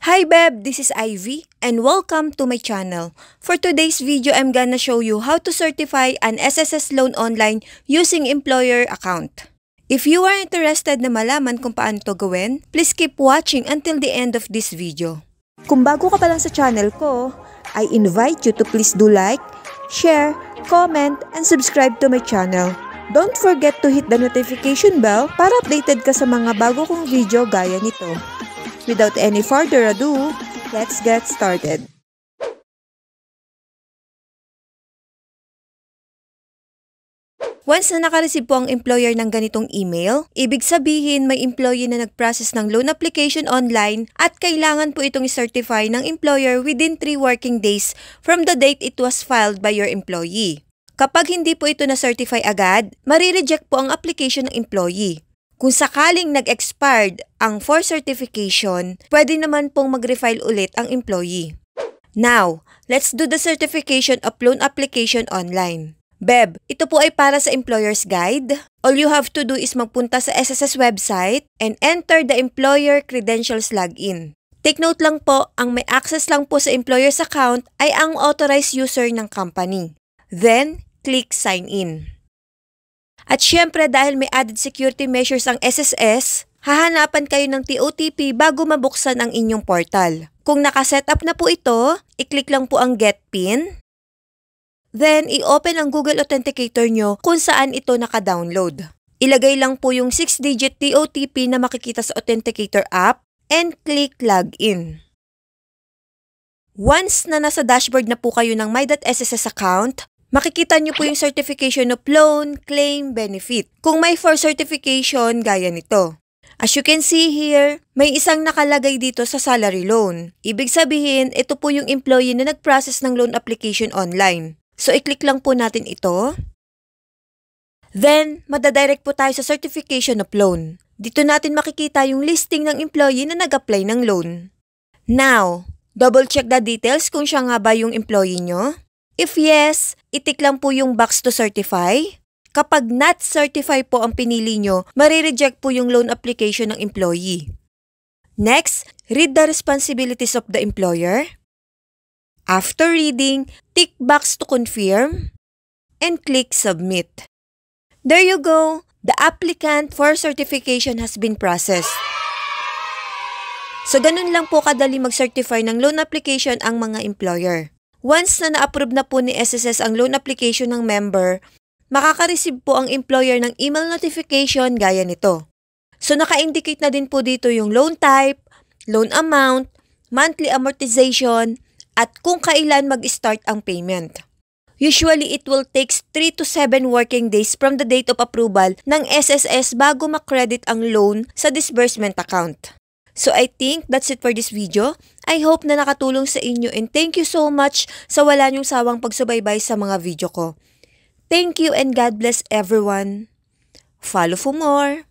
Hi Beb, this is Ivy and welcome to my channel. For today's video, I'm gonna show you how to certify an SSS loan online using employer account. If you are interested na malaman kung paano to gawin, please keep watching until the end of this video. Kung bago ka pa lang sa channel ko, I invite you to please do like, share, comment, and subscribe to my channel. Don't forget to hit the notification bell para updated ka sa mga bago kong video gaya nito. Without any further ado, let's get started. Once na nakareceive po ang employer ng ganitong email, ibig sabihin may employee na nag-process ng loan application online at kailangan po itong i-certify ng employer within 3 working days from the date it was filed by your employee. Kapag hindi po ito na-certify agad, marireject po ang application ng employee. Kung sakaling nag-expired ang for certification, pwede naman pong mag-refile ulit ang employee. Now, let's do the certification of loan application online. Beb, ito po ay para sa employer's guide. All you have to do is magpunta sa SSS website and enter the employer credentials login. Take note lang po, ang may access lang po sa employer's account ay ang authorized user ng company. Then, click sign in. At syempre dahil may added security measures ang SSS, hahanapan kayo ng TOTP bago mabuksan ang inyong portal. Kung nakasetup na po ito, i-click lang po ang Get PIN. Then, i-open ang Google Authenticator nyo kung saan ito naka-download. Ilagay lang po yung 6-digit TOTP na makikita sa Authenticator app and click Login. Once na nasa dashboard na po kayo ng My.SSS account, makikita nyo po yung certification of loan, claim, benefit. Kung may for certification, gaya nito. As you can see here, may isang nakalagay dito sa salary loan. Ibig sabihin, ito po yung employee na nag-process ng loan application online. So, i-click lang po natin ito. Then, madadirect po tayo sa certification of loan. Dito natin makikita yung listing ng employee na nag-apply ng loan. Now, double check the details kung siya nga ba yung employee nyo. If yes, itik lang po yung box to certify. Kapag not certify po ang pinili nyo, marireject po yung loan application ng employee. Next, read the responsibilities of the employer. After reading, tick box to confirm and click submit. There you go! The applicant for certification has been processed. So ganun lang po kadali mag-certify ng loan application ang mga employer. Once na na-approve na po ni SSS ang loan application ng member, makaka-receive po ang employer ng email notification gaya nito. So naka-indicate na din po dito yung loan type, loan amount, monthly amortization, at kung kailan mag-start ang payment. Usually, it will take 3 to 7 working days from the date of approval ng SSS bago makredit ang loan sa disbursement account. So I think that's it for this video. I hope na nakatulong sa inyo and thank you so much sa wala niyong sawang pagsubaybay sa mga video ko. Thank you and God bless everyone. Follow for more.